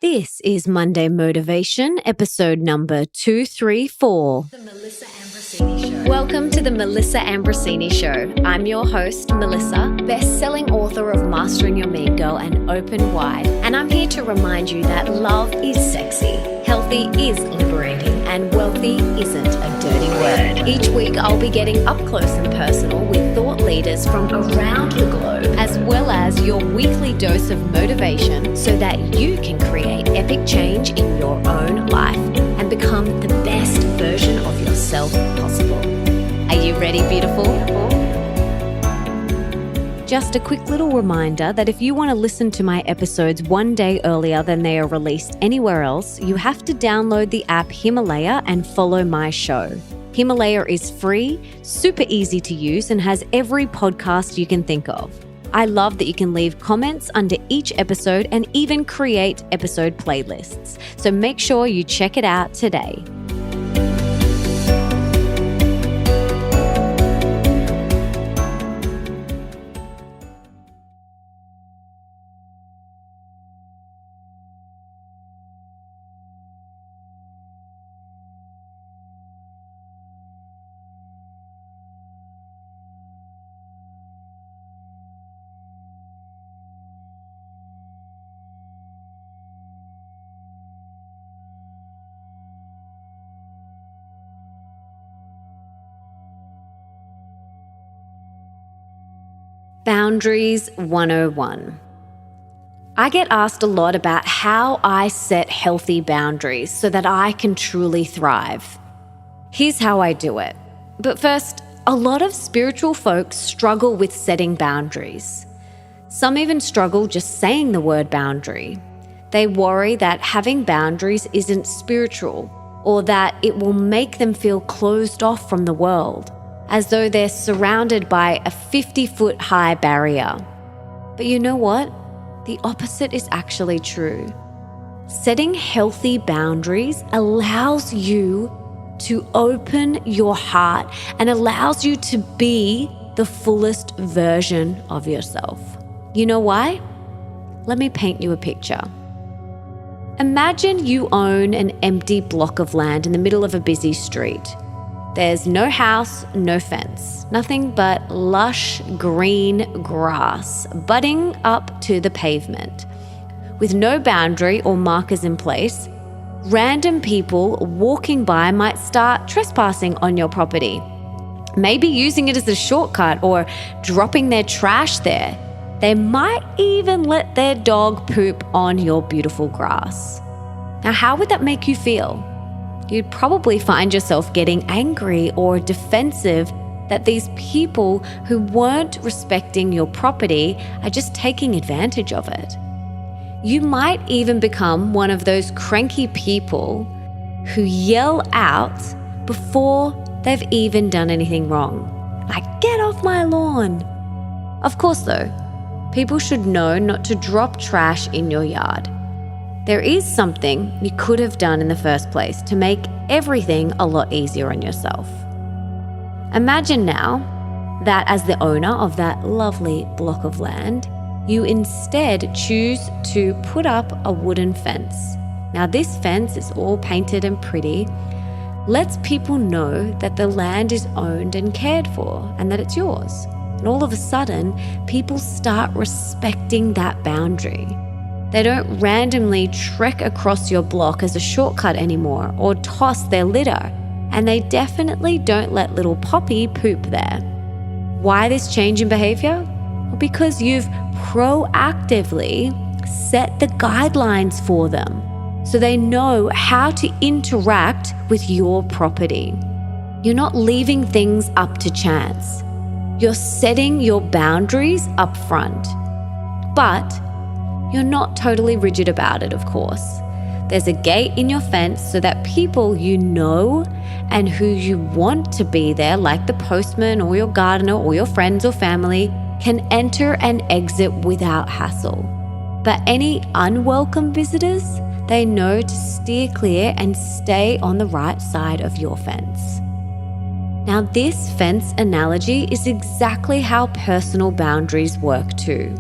This is Monday Motivation, episode number 234. The Melissa Ambrosini Show. Welcome to the Melissa Ambrosini Show. I'm your host, Melissa, best-selling author of Mastering Your Mean Girl and Open Wide. And I'm here to remind you that love is sexy, healthy is liberating, and wealthy isn't a dirty word. Each week, I'll be getting up close and personal with thought leaders from around the globe, as well as your weekly dose of motivation so that you can create epic change in your own life and become the best version of yourself possible. Are you ready, beautiful? Just a quick little reminder that if you want to listen to my episodes one day earlier than they are released anywhere else, you have to download the app Himalaya and follow my show. Himalaya is free, super easy to use, and has every podcast you can think of. I love that you can leave comments under each episode and even create episode playlists. So make sure you check it out today. Boundaries 101. I get asked a lot about how I set healthy boundaries so that I can truly thrive. Here's how I do it. But first, a lot of spiritual folks struggle with setting boundaries. Some even struggle just saying the word boundary. They worry that having boundaries isn't spiritual, or that it will make them feel closed off from the world, as though they're surrounded by a 50-foot high barrier. But you know what? The opposite is actually true. Setting healthy boundaries allows you to open your heart and allows you to be the fullest version of yourself. You know why? Let me paint you a picture. Imagine you own an empty block of land in the middle of a busy street. There's no house, no fence, nothing but lush green grass budding up to the pavement. With no boundary or markers in place, random people walking by might start trespassing on your property, maybe using it as a shortcut or dropping their trash there. They might even let their dog poop on your beautiful grass. Now, how would that make you feel? You'd probably find yourself getting angry or defensive that these people who weren't respecting your property are just taking advantage of it. You might even become one of those cranky people who yell out before they've even done anything wrong. Like, get off my lawn. Of course though, people should know not to drop trash in your yard. There is something you could have done in the first place to make everything a lot easier on yourself. Imagine now that as the owner of that lovely block of land, you instead choose to put up a wooden fence. Now this fence is all painted and pretty, lets people know that the land is owned and cared for and that it's yours. And all of a sudden, people start respecting that boundary. They don't randomly trek across your block as a shortcut anymore or toss their litter, and they definitely don't let little Poppy poop there. Why this change in behavior? Well, because you've proactively set the guidelines for them so they know how to interact with your property. You're not leaving things up to chance. You're setting your boundaries up front. But you're not totally rigid about it, of course. There's a gate in your fence so that people you know and who you want to be there, like the postman or your gardener or your friends or family, can enter and exit without hassle. But any unwelcome visitors, they know to steer clear and stay on the right side of your fence. Now, this fence analogy is exactly how personal boundaries work too.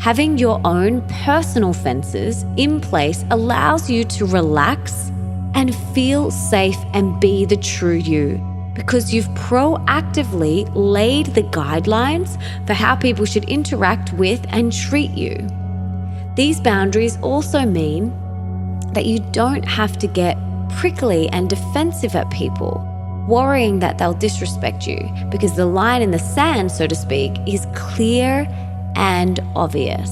Having your own personal fences in place allows you to relax and feel safe and be the true you, because you've proactively laid the guidelines for how people should interact with and treat you. These boundaries also mean that you don't have to get prickly and defensive at people, worrying that they'll disrespect you, because the line in the sand, so to speak, is clear and obvious.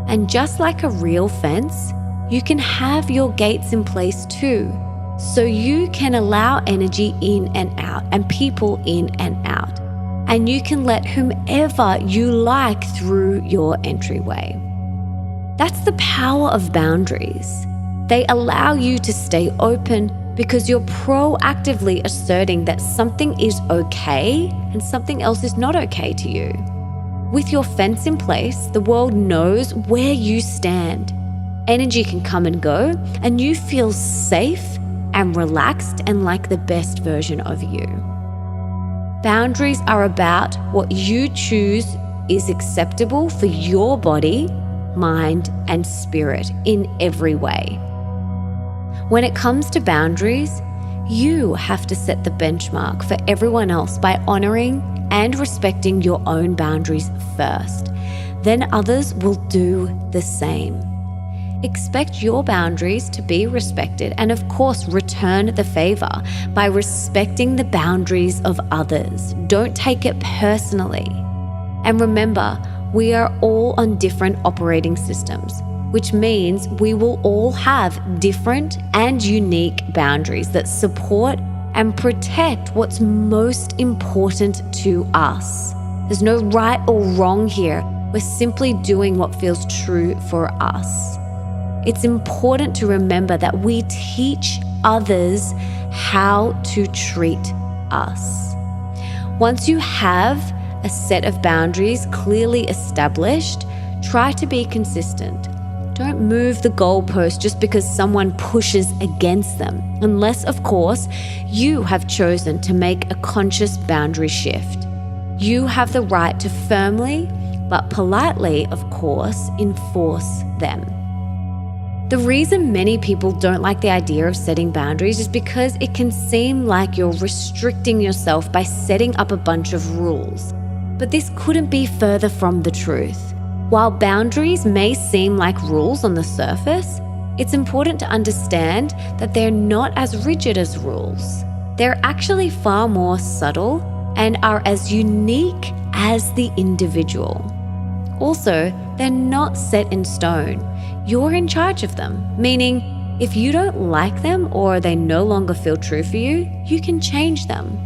And just like a real fence, you can have your gates in place too, so you can allow energy in and out and people in and out, and you can let whomever you like through your entryway. That's the power of boundaries. They allow you to stay open because you're proactively asserting that something is okay and something else is not okay to you. With your fence in place, the world knows where you stand. Energy can come and go, and you feel safe and relaxed and like the best version of you. Boundaries are about what you choose is acceptable for your body, mind, and spirit in every way. When it comes to boundaries, you have to set the benchmark for everyone else by honoring and respecting your own boundaries first. Then others will do the same. Expect your boundaries to be respected, and of course, return the favor by respecting the boundaries of others. Don't take it personally. And remember, we are all on different operating systems, which means we will all have different and unique boundaries that support and protect what's most important to us. There's no right or wrong here. We're simply doing what feels true for us. It's important to remember that we teach others how to treat us. Once you have a set of boundaries clearly established, try to be consistent. Don't move the goalpost just because someone pushes against them, unless, of course, you have chosen to make a conscious boundary shift. You have the right to firmly, but politely, of course, enforce them. The reason many people don't like the idea of setting boundaries is because it can seem like you're restricting yourself by setting up a bunch of rules. But this couldn't be further from the truth. While boundaries may seem like rules on the surface, it's important to understand that they're not as rigid as rules. They're actually far more subtle and are as unique as the individual. Also, they're not set in stone. You're in charge of them, meaning if you don't like them or they no longer feel true for you, you can change them.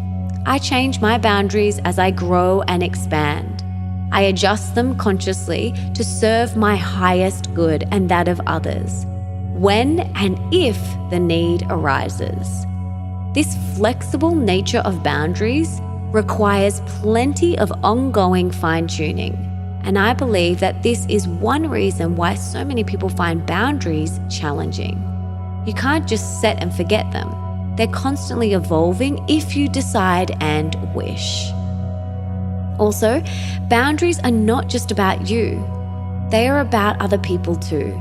I change my boundaries as I grow and expand. I adjust them consciously to serve my highest good and that of others, when and if the need arises. This flexible nature of boundaries requires plenty of ongoing fine-tuning, and I believe that this is one reason why so many people find boundaries challenging. You can't just set and forget them. They're constantly evolving if you decide and wish. Also, boundaries are not just about you. They are about other people too.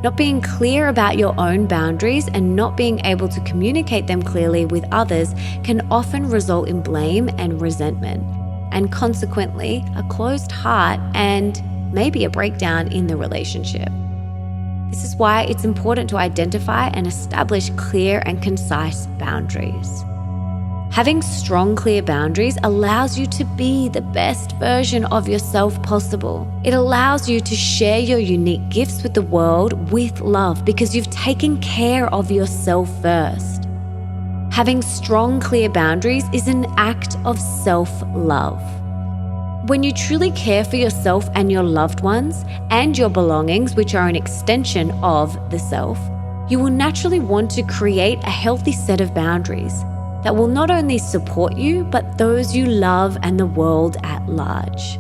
Not being clear about your own boundaries and not being able to communicate them clearly with others can often result in blame and resentment, and consequently, a closed heart and maybe a breakdown in the relationship. This is why it's important to identify and establish clear and concise boundaries. Having strong, clear boundaries allows you to be the best version of yourself possible. It allows you to share your unique gifts with the world with love because you've taken care of yourself first. Having strong, clear boundaries is an act of self-love. When you truly care for yourself and your loved ones and your belongings, which are an extension of the self, you will naturally want to create a healthy set of boundaries that will not only support you, but those you love and the world at large.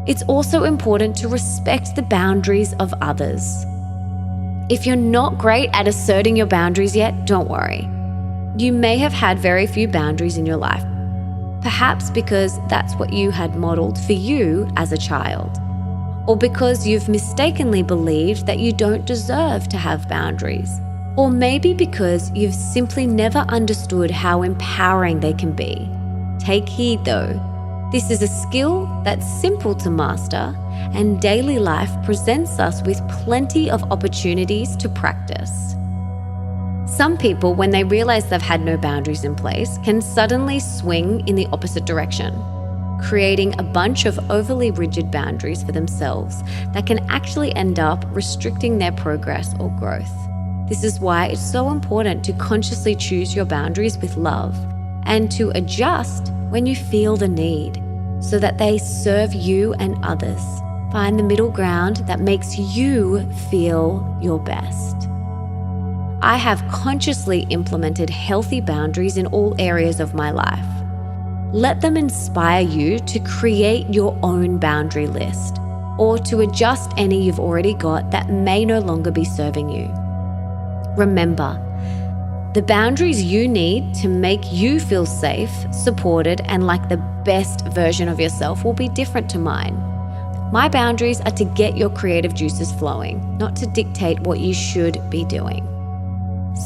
It's also important to respect the boundaries of others. If you're not great at asserting your boundaries yet, don't worry. You may have had very few boundaries in your life, perhaps because that's what you had modeled for you as a child. or because you've mistakenly believed that you don't deserve to have boundaries, or maybe because you've simply never understood how empowering they can be. Take heed though. This is a skill that's simple to master, and daily life presents us with plenty of opportunities to practice. Some people, when they realize they've had no boundaries in place, can suddenly swing in the opposite direction, creating a bunch of overly rigid boundaries for themselves that can actually end up restricting their progress or growth. This is why it's so important to consciously choose your boundaries with love and to adjust when you feel the need, so that they serve you and others. Find the middle ground that makes you feel your best. I have consciously implemented healthy boundaries in all areas of my life. Let them inspire you to create your own boundary list, or to adjust any you've already got that may no longer be serving you. Remember, the boundaries you need to make you feel safe, supported, and like the best version of yourself will be different to mine. My boundaries are to get your creative juices flowing, not to dictate what you should be doing.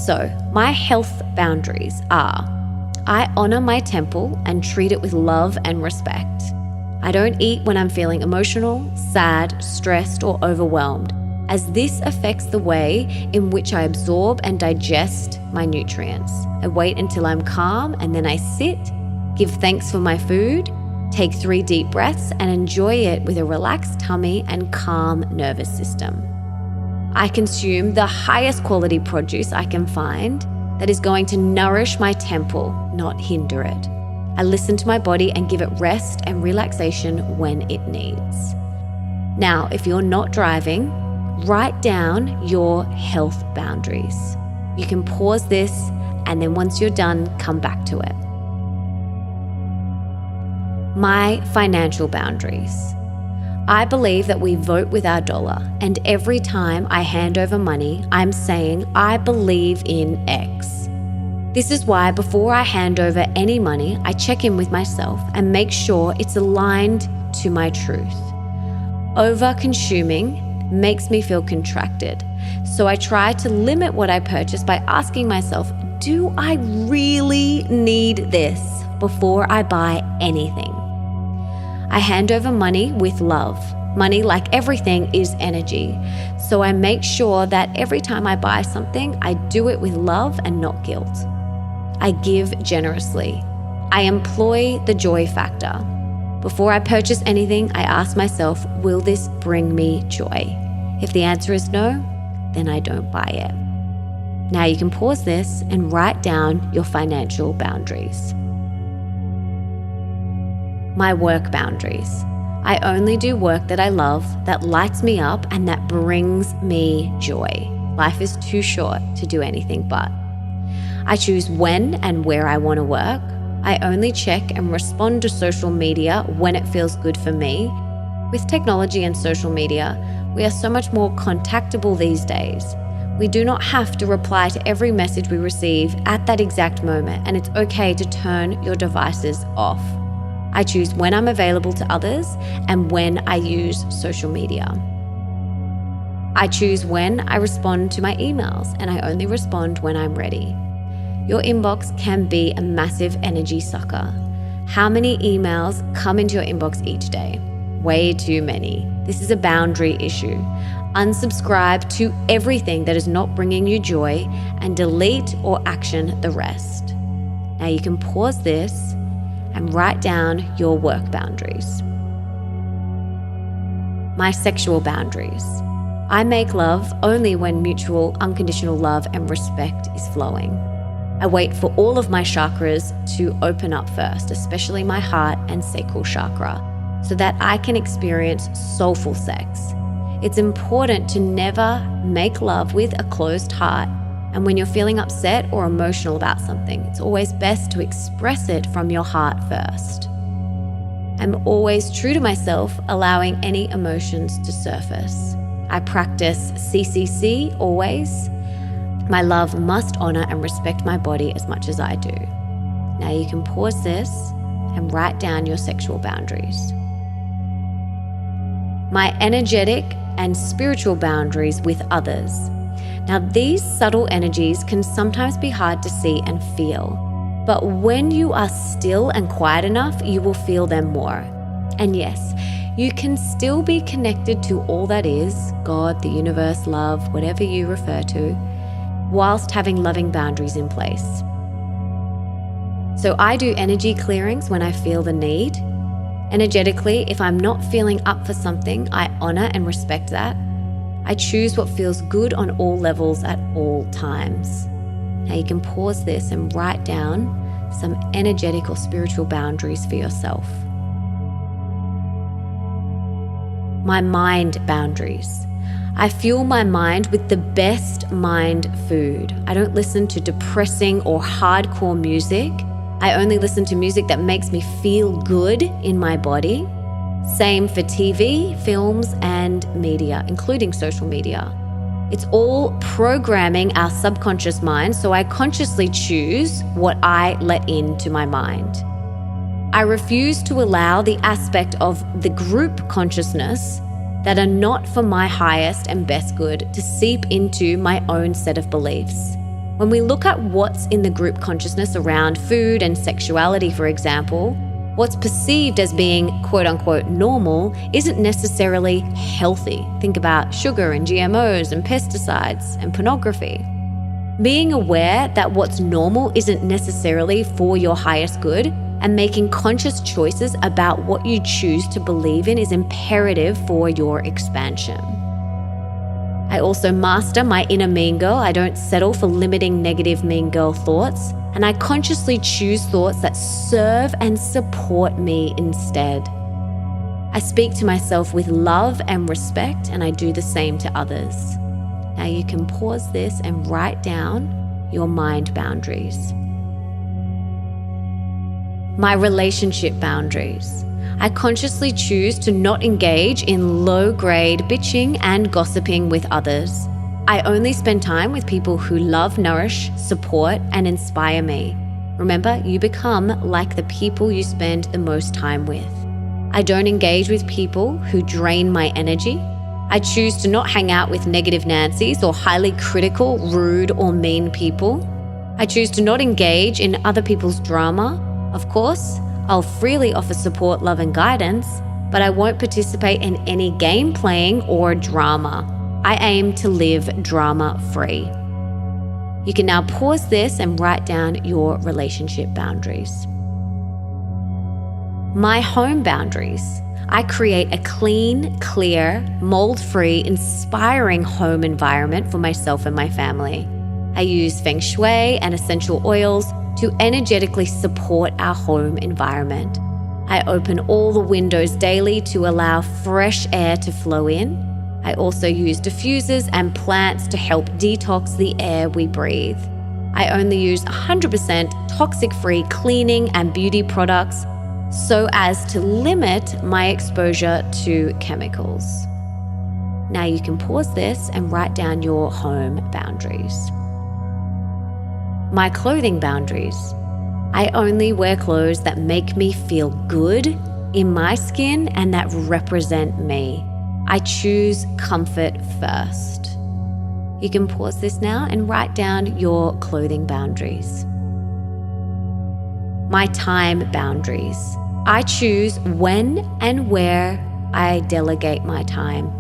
So, my health boundaries are: I honor my temple and treat it with love and respect. I don't eat when I'm feeling emotional, sad, stressed, or overwhelmed, as this affects the way in which I absorb and digest my nutrients. I wait until I'm calm, and then I sit, give thanks for my food, take 3 deep breaths, and enjoy it with a relaxed tummy and calm nervous system. I consume the highest quality produce I can find that is going to nourish my temple, not hinder it. I listen to my body and give it rest and relaxation when it needs. Now, if you're not driving, write down your health boundaries. You can pause this, and then once you're done, come back to it. My financial boundaries. I believe that we vote with our dollar, and every time I hand over money, I'm saying I believe in X. This is why before I hand over any money, I check in with myself and make sure it's aligned to my truth. Over-consuming makes me feel contracted, so I try to limit what I purchase by asking myself, do I really need this before I buy anything? I hand over money with love. Money, like everything, is energy, so I make sure that every time I buy something, I do it with love and not guilt. I give generously. I employ the joy factor. Before I purchase anything, I ask myself, will this bring me joy? If the answer is no, then I don't buy it. Now you can pause this and write down your financial boundaries. My work boundaries. I only do work that I love, that lights me up, and that brings me joy. Life is too short to do anything but. I choose when and where I want to work. I only check and respond to social media when it feels good for me. With technology and social media, we are so much more contactable these days. We do not have to reply to every message we receive at that exact moment, and it's okay to turn your devices off. I choose when I'm available to others and when I use social media. I choose when I respond to my emails, and I only respond when I'm ready. Your inbox can be a massive energy sucker. How many emails come into your inbox each day? Way too many. This is a boundary issue. Unsubscribe to everything that is not bringing you joy and delete or action the rest. Now you can pause this and write down your work boundaries. My sexual boundaries. I make love only when mutual, unconditional love and respect is flowing. I wait for all of my chakras to open up first, especially my heart and sacral chakra, so that I can experience soulful sex. It's important to never make love with a closed heart. And when you're feeling upset or emotional about something, it's always best to express it from your heart first. I'm always true to myself, allowing any emotions to surface. I practice CCC always. My love must honor and respect my body as much as I do. Now you can pause this and write down your sexual boundaries. My energetic and spiritual boundaries with others. Now, these subtle energies can sometimes be hard to see and feel, but when you are still and quiet enough, you will feel them more. And yes, you can still be connected to all that is, God, the universe, love, whatever you refer to, whilst having loving boundaries in place. So I do energy clearings when I feel the need. Energetically, if I'm not feeling up for something, I honor and respect that. I choose what feels good on all levels at all times. Now you can pause this and write down some energetic or spiritual boundaries for yourself. My mind boundaries. I fuel my mind with the best mind food. I don't listen to depressing or hardcore music. I only listen to music that makes me feel good in my body. Same for TV, films, and media, including social media. It's all programming our subconscious mind, so I consciously choose what I let into my mind. I refuse to allow the aspect of the group consciousness that are not for my highest and best good to seep into my own set of beliefs. When we look at what's in the group consciousness around food and sexuality, for example, what's perceived as being quote unquote normal isn't necessarily healthy. Think about sugar and GMOs and pesticides and pornography. Being aware that what's normal isn't necessarily for your highest good and making conscious choices about what you choose to believe in is imperative for your expansion. I also master my inner mean girl. I don't settle for limiting negative mean girl thoughts, and I consciously choose thoughts that serve and support me instead. I speak to myself with love and respect, and I do the same to others. Now you can pause this and write down your mind boundaries. My relationship boundaries. I consciously choose to not engage in low-grade bitching and gossiping with others. I only spend time with people who love, nourish, support, and inspire me. Remember, you become like the people you spend the most time with. I don't engage with people who drain my energy. I choose to not hang out with negative Nancys or highly critical, rude, or mean people. I choose to not engage in other people's drama. Of course, I'll freely offer support, love, and guidance, but I won't participate in any game playing or drama. I aim to live drama-free. You can now pause this and write down your relationship boundaries. My home boundaries. I create a clean, clear, mold-free, inspiring home environment for myself and my family. I use feng shui and essential oils to energetically support our home environment. I open all the windows daily to allow fresh air to flow in. I also use diffusers and plants to help detox the air we breathe. I only use 100% toxic-free cleaning and beauty products so as to limit my exposure to chemicals. Now you can pause this and write down your home boundaries. My clothing boundaries. I only wear clothes that make me feel good in my skin and that represent me. I choose comfort first. You can pause this now and write down your clothing boundaries. My time boundaries. I choose when and where I delegate my time.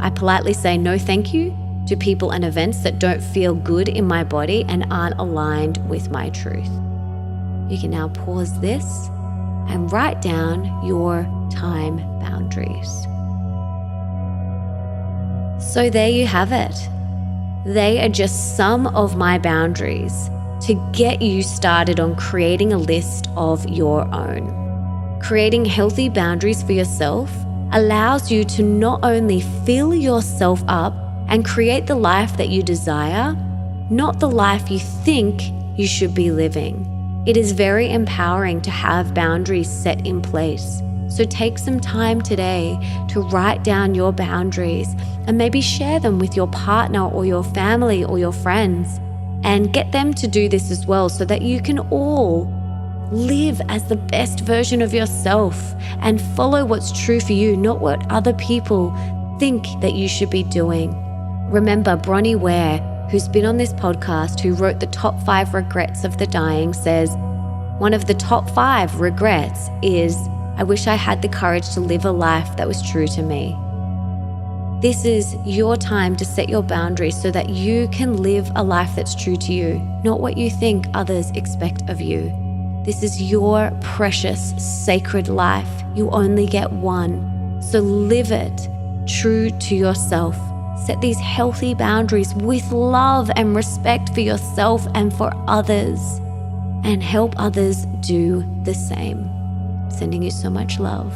I politely say no thank you to people and events that don't feel good in my body and aren't aligned with my truth. You can now pause this and write down your time boundaries. So there you have it. They are just some of my boundaries to get you started on creating a list of your own. Creating healthy boundaries for yourself allows you to not only fill yourself up and create the life that you desire, not the life you think you should be living. It is very empowering to have boundaries set in place. So take some time today to write down your boundaries and maybe share them with your partner or your family or your friends, and get them to do this as well so that you can all Live as the best version of yourself and follow what's true for you, not what other people think that you should be doing. Remember, Bronnie Ware, who's been on this podcast, who wrote the top 5 regrets of the dying, says, one of the top 5 regrets is, I wish I had the courage to live a life that was true to me. This is your time to set your boundaries so that you can live a life that's true to you, not what you think others expect of you. This is your precious, sacred life. You only get one. So live it true to yourself. Set these healthy boundaries with love and respect for yourself and for others, and help others do the same. Sending you so much love.